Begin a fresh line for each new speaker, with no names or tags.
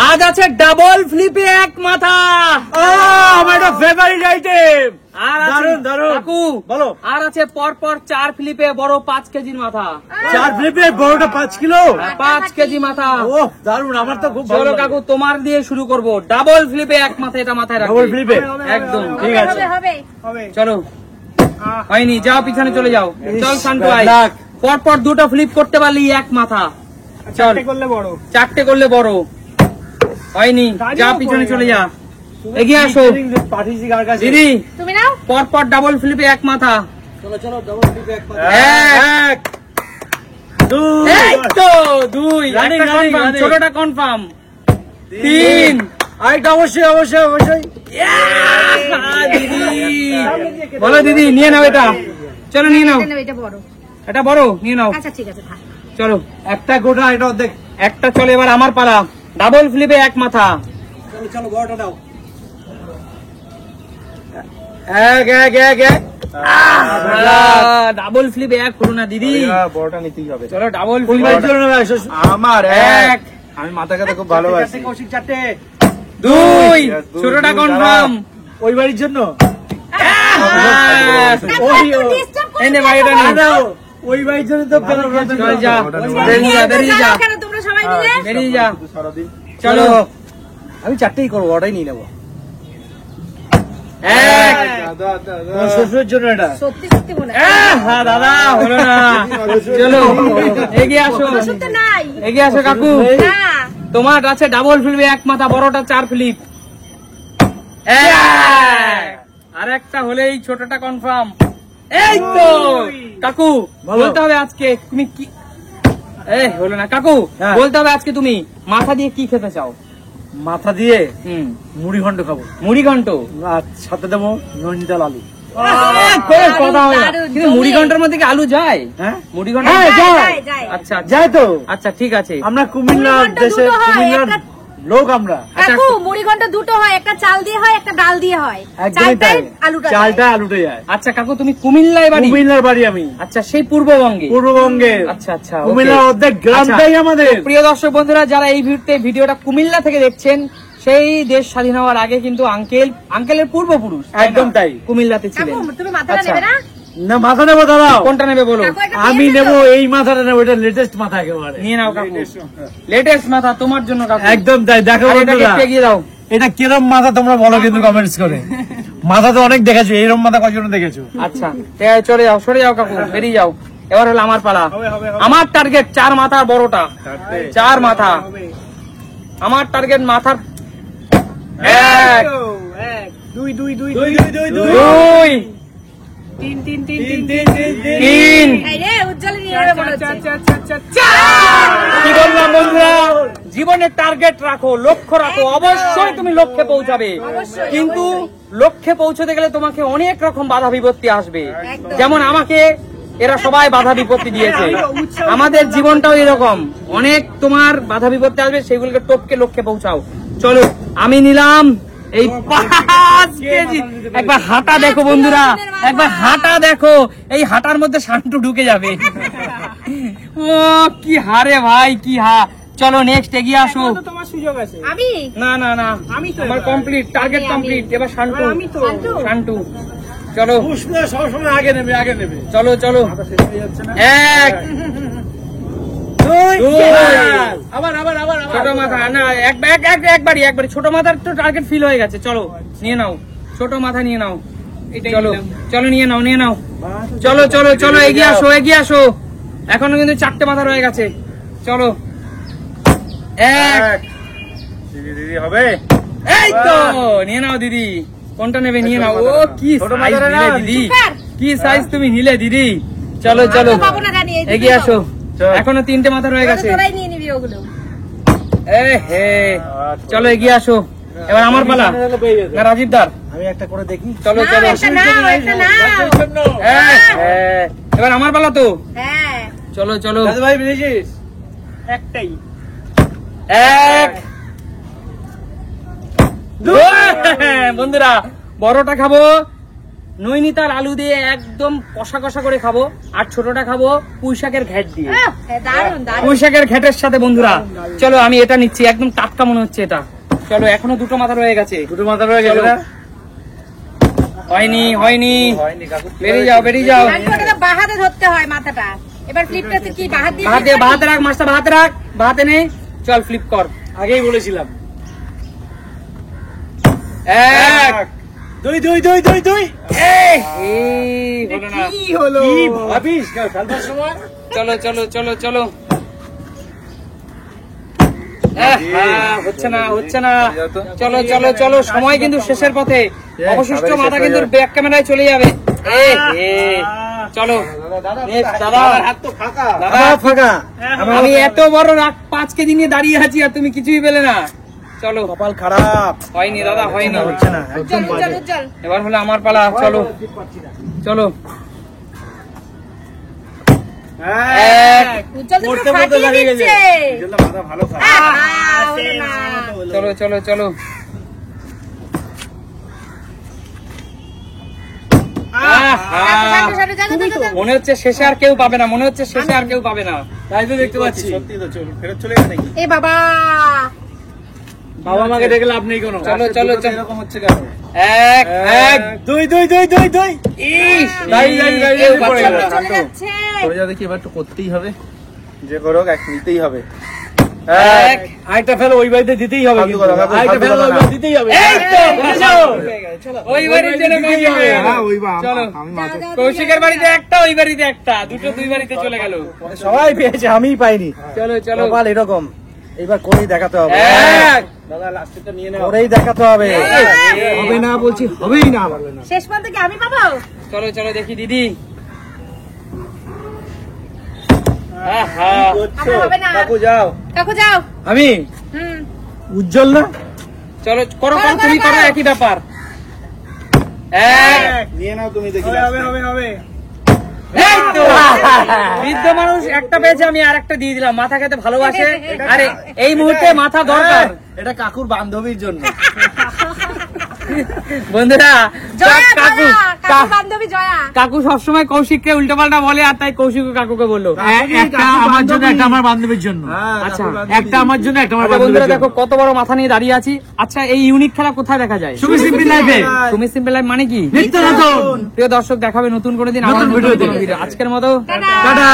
আজ আছে ডাবল ফ্লিপে এক মাথা।
আমার একটা ফেভারিট আইটেম।
আর
দারুন দারুন
কাকু
বলো।
আর আছে পরপর 4 ফ্লিপে বড় 5 কেজির মাথা।
4 ফ্লিপে বড়টা 5 কিলো,
5 কেজি মাথা।
ও দারুন, আমার তো খুব ভালো
চলো
লাগে।
কাকু তোমার দিয়ে শুরু করব। ডাবল ফ্লিপে এক মাথা, এটা মাথায় রাখো।
ডাবল ফ্লিপে
একদম
ঠিক আছে।
চলো হয়নি, যাও পিছনে চলে যাও। চল শান্তু আই,
লাখ।
পরপর দুটো ফ্লিপ করতে পারলি এক মাথা। চল চারটে করলে বড় হয়নি, যা পিছনে চলে যা। এগিয়ে আসো
পাঠিয়েছি কার কাছে?
দিদি,
তুমি নাও।
পরপর ডাবল ফ্লিপে এক মাথা।
চলো চলো, ডাবল ফ্লিপে এক মাথা।
এক,
2,
এই তো 2,
Running,
একটা
running,
confirm,
running।
ছোটটা কনফার্ম। 3,
আরেকটা অবশ্যই অবশ্যই অবশ্যই।
দিদি বলো দিদি, নিয়ে নাও এটা। চলো নিয়ে নাও,
এটা বড়।
এটা বড় নিয়ে নাও।
আচ্ছা ঠিক আছে, থাক।
চলো
একটা গোটা, এটা অর্ধেক।
একটা চলে, এবার আমার পালা। ডাবল ফ্লিপে এক মাথা।
চলো চলো, বড়টা দাও।
এক এক এক এক। ডাবল ফ্লিপে এক হলো না দিদি।
বড়টা নিতেই হবে।
চলো ডাবল
পরিবারের
ফ্লিপে
জন্য আমার
এক,
আমি মাথা কাটা খুব ভালোবাসি। কৌশিক চারটে।
2, ছোটটা কনফার্ম।
ওই বাড়ির জন্য
এই নে ভাই, এটা নে।
ওই বাড়ির জন্য তো
চল যা, বেরিয়ে যা, বেরিয়ে যা,
কেন তোমরা সবাই মিলে?
বেরিয়ে যা। চলো
আমি চারটেই করবো, ওটাই নিয়ে নেবো।
এক।
শ্বশুরের জন্য এটা।
সত্যি সত্যি বলে।
হ্যাঁ দাদা, হলো না। চলো এগিয়ে আসো,
ওষুধ তো নাই।
এগিয়ে আসো কাকু।
না।
তোমার আছে ডাবল ফ্লিপে এক মাথা, বড়টা 4 ফ্লিপ। আর একটা হলেই ছোটটা কনফার্ম। এই তো কাকু, বলতে হবে আজকে তুমি কি, হলো না কাকু,
হ্যাঁ।
বলতে হবে আজকে তুমি মাথা দিয়ে কি খেতে চাও।
মাথা দিয়ে
হুম,
মুড়ি ঘন্ট খাবো,
মুড়ি ঘন্ট।
আর সাথে দেবো নন্দিতাল আলু।
কথা হবে না।
দারুণ,
কিন্তু মুড়ি ঘন্টার মধ্যে কি আলু যায়?
হ্যাঁ
মুড়ি ঘন্ট
হ্যাঁ, যায়।
যায়, যায়।
আচ্ছা
যায় তো।
আচ্ছা ঠিক আছে।
আমরা কুমিল্লার
মুড়ি ঘন্ট
দেশের,
দুটো হয়,
কুমিল্লার
একটা-
লোক আমরা।
আচ্ছা,
কাকু, মুড়ি ঘন্ট দুটো হয়, একটা চাল দিয়ে হয়, একটা ডাল দিয়ে হয়।
একদমই তাই।
চালটাই আলুটা যায়।
চালটা আলুটা যায়।
আচ্ছা কাকু, তুমি কুমিল্লায় বাড়ি?
কুমিল্লার বাড়ি আমি,
আচ্ছা, সেই পূর্ববঙ্গে।
পূর্ববঙ্গের।
আচ্ছা আচ্ছা, ওকে।
কুমিল্লার অর্ধেক গ্রামটাই
আচ্ছা,
আমাদের।
প্রিয় দর্শক বন্ধুরা, যারা এই ভিডিওটা কুমিল্লা থেকে দেখছেন, সেই দেশ স্বাধীন হওয়ার আগে কিন্তু আঙ্কেলের পূর্বপুরুষ
একদম তাই।
কুমিল্লাতে ছিলেন।
কাকু, তুমি মাথাটা
আচ্ছা।
নেবে না?
না, মাথা নেবো, দাঁড়াও।
কোনটা নেবে বলো?
কাকু, একটা
আমি
পেয়েছো
নেবো
তো?
এই মাথাটা নেবো, এটা লেটেস্ট মাথা একেবারে।
নিয়ে নাও কাকু, লেটেস্ট মাথা তোমার জন্য কাকু।
একদম তাই। দেখো
আর এটাকে
বন্ধুরা,
একটু এগিয়ে দাও।
এটা কিরম মাথা তোমরা বলো কিন্তু কমেন্টস করে। মাথা তো অনেক দেখেছো, এইরকম মাথা কয়জন দেখেছো?
আচ্ছা ঠিক আছে, চলে যাও, সরে যাও কাকু, বেরিয়ে যাও। এবার হলো আমার পালা। আমার টার্গেট 4 মাথা বড়টা, 4 মাথা। আমার টার্গেট মাথার 1, 2, 3।
এই রে, উজ্জ্বলে নিয়ে যাবে মনে হচ্ছে।
কি বললাম বন্ধুরা, জীবনের টার্গেট রাখো, লক্ষ্য রাখো, অবশ্যই তুমি লক্ষ্যে পৌঁছাবে।
অবশ্যই,
কিন্তু লক্ষ্যে পৌঁছতে গেলে তোমাকে অনেক রকম বাধা বিপত্তি আসবে।
একদম।
যেমন আমাকে এরা সবাই বাধা বিপত্তি দিয়েছে, আমাদের জীবনটাও এরকম, অনেক তোমার বাধা বিপত্তি আসবে, সেগুলোকে টপকে লক্ষ্যে পৌঁছাও। চলো আমি নিলাম এই 5 কেজি। একবার হাঁটা দেখো বন্ধুরা, একবার হাঁটা দেখো, এই হাঁটার মধ্যে শান্তু ঢুকে যাবে। ও কি হারে ভাই, কি হা। চলো নেক্সট, এগিয়ে আসো।
আমি?
না না না, আমার কমপ্লিট, টার্গেট কমপ্লিট। এবার শান্তু,
শান্তু?
শান্তু। চলো
পুষ্পা সবসময় আগে নেবে, আগে নেবে।
চলো চলো, 1, 2।
আবার আবার আবার
ছোট মাথা না, একবারই ছোট মাথার তো টার্গেট ফিল হয়ে গেছে। চলো নিয়ে নাও, ছোট মাথা নিয়ে নাও। চলো চলো, নিয়ে নাও, নিয়ে নাও। চলো চলো চলো, এগিয়ে আসো, এগিয়ে আসো। এখনো কিন্তু 4টে মাথা রয়ে গেছে। চলো 1।
দিদি হবে।
এই তো নিয়ে নাও দিদি, কোনটা নেবে নিয়ে নাও। ও কি সাইজ নিলে দিদি, কি সাইজ তুমি নিলে দিদি। চলো চলো,
আমি তো পাবো না জানি, এই দুটো
এগিয়ে আসো।
চল।
এখনো 3টে মাথা রয়ে গেছে।
তোরাই নিয়ে নিবি ওগুলো।
হে, চলো এগিয়ে আসো। এবার আমার পালা না রাজীব দার?
আমি একটা করে দেখি।
চলো
নাও,
চলো,
একটা নাও, একটা নাও।
এবার আমার পালা তো।
হ্যাঁ।
চলো চলো,
দাদু ভাই বুঝেছিস?
1, 2। বন্ধুরা বড়টা খাবো, নৈনিতাল আলু দিয়ে একদম কষা কষা করে খাবো, আর ছোটটা খাবো পুঁইশাকের ঘ্যাট দিয়ে।
দারুন দারুন।
পুঁইশাকের ঘ্যাটের সাথে বন্ধুরা, চলো আমি এটা নিচ্ছি, একদম টাটকা মনে হচ্ছে এটা। চলো এখনো দুটো মাথা রয়ে গেছে,
দুটো মাথা রয়ে গেছে না?
হয়নি হয়নি,
হয়নি কাকু।
বেরিয়ে যাও বেরিয়ে যাও।
ওটা তো বাহাতে ধরতে হয় মাথাটা। এবার ফ্লিপটা কি বাহাত দিয়ে?
বাহাতে রাখ মাছটা, বাহাতে রাখ, বাহাতে নে, চল ফ্লিপ কর।
আগেই বলেছিলাম।
এক,
দুই দুই দুই দুই দুই।
এই, হলো না।
কি হলো? কি ভাবিস খেলবার সময়?
চলো চলো চলো চলো। হচ্ছে না হচ্ছে না, চলো চলো চলো, সময় কিন্তু শেষের পথে, অবশিষ্ট মাথা কিন্তু ব্যাক ক্যামেরায় চলে যাবে। চলো দাদা,
হাত তো ফাঁকা।
দাদা
ফাঁকা।
আমি এত বড় রাগ 5 কেজি নিয়ে দাঁড়িয়ে আছি আর তুমি কিছুই পেলে না। চলো,
কপাল খারাপ।
হয়নি দাদা, হয়নি,
হচ্ছে না, একদম
উজ্জ্বল উজ্জ্বল
বাজে।
উজ্জ্বল।
এবার হলো আমার পালা। চলো চলো, এক,
উজ্জ্বল তো
পড়তে
পুরো
পড়তে
ফাটিয়ে
দাঁড়িয়ে গেছে।
দিচ্ছে।
এজন্য মাথা ভালো খায়।
হলো না।
চলো চলো চলো।
সামনে, সামনে, জানো, জানো, জানো।
মনে হচ্ছে শেষে আর কেউ পাবে না, মনে হচ্ছে শেষে আর কেউ পাবে না।
তাই তো দেখতে পাচ্ছি। সত্যি তো, ফেরত চলে গেছে নাকি?
এ বাবা,
বাবা মাকে দেখে লাভ নেই কোনো।
চলো, চলো, চলো।
এরকম হচ্ছে কেন?
এক,
এক দুই দুই দুই দুই দুই।
ইস,
কেউ
কেউ পাচ্ছে
পড়ে
না।
চলে যাচ্ছে।
পড়ে যা দেখি, এবার তো করতেই হবে, যে করুক এক নিতেই হবে।
এক,
আরেকটা ফেলো, ওই বাড়িতে দিতেই হবে।
ফালতু
কিন্তু।
কথা, ফালতু
আরেকটা ফেলো,
কথা
ওই
না।
বাড়িতে দিতেই হবে।
এই তো, বুঝেছো? ওই বাড়ির জন্য
দিতেই
কৌশিক
হবে।
হয়ে গেল।
হ্যাঁ, ওই বা
চলো,
আমি মাছ
কৌশিকের বাড়িতে একটা, ওই বাড়িতে একটা, দুটো দুই বাড়িতে চলে গেল।
সবাই পেয়েছে, আমিই পাইনি।
চলো চলো,
কপাল এরকম, এবার করেই দেখাতে হবে।
এক,
দাদা লাস্টেরটা নিয়ে নাও। করেই দেখাতে হবে। হবে না বলছি, হবেই না।
শেষ পর্যন্ত কি আমি পাবো?
চলো চলো দেখি দিদি। আহা,
আমার হবে না।
কাকু যাও।
কাকু যাও।
আমি
হুম।
উজ্জ্বল না?
চলো করো করো, তুমি করো, একই ব্যাপার। এক,
নিয়ে নাও তুমি, দেখি
হবে।
এই তো, বৃদ্ধ মানুষ একটা পেয়েছে, আমি আর একটা দিয়ে দিলাম। মাথা খেতে ভালোবাসে, আরে এই মুহূর্তে মাথা দরকার।
এটা কাকুর বান্ধবীর জন্য।
বন্ধুরা,
জয়া,
কাকু
জয়া, কাকু বান্ধবী জয়া।
কাকু সবসময় কৌশিককে উল্টোপাল্টা বলে, আর তাই কৌশিক কাকুকে বললো।
একটা আমার জন্য, একটা আমার বান্ধবীর জন্য।
আচ্ছা,
একটা আমার জন্য, একটা আমার
আচ্ছা,
বান্ধবীর
বন্ধুরা
জন্য।
দেখো কত বড় মাথা নিয়ে দাঁড়িয়ে আছি। আচ্ছা, এই ইউনিক খেলা কোথায় দেখা যায়?
সুমি সিম্পল লাইফে।
সুমি সিম্পল লাইফ মানে কি?
নিত্য নতুন।
প্রিয় দর্শক, দেখাবে নতুন করে দিন
নতুন
আমার
ভিডিওতে।
ভিডিও। আজকের মতো
টাটা।
টাটা।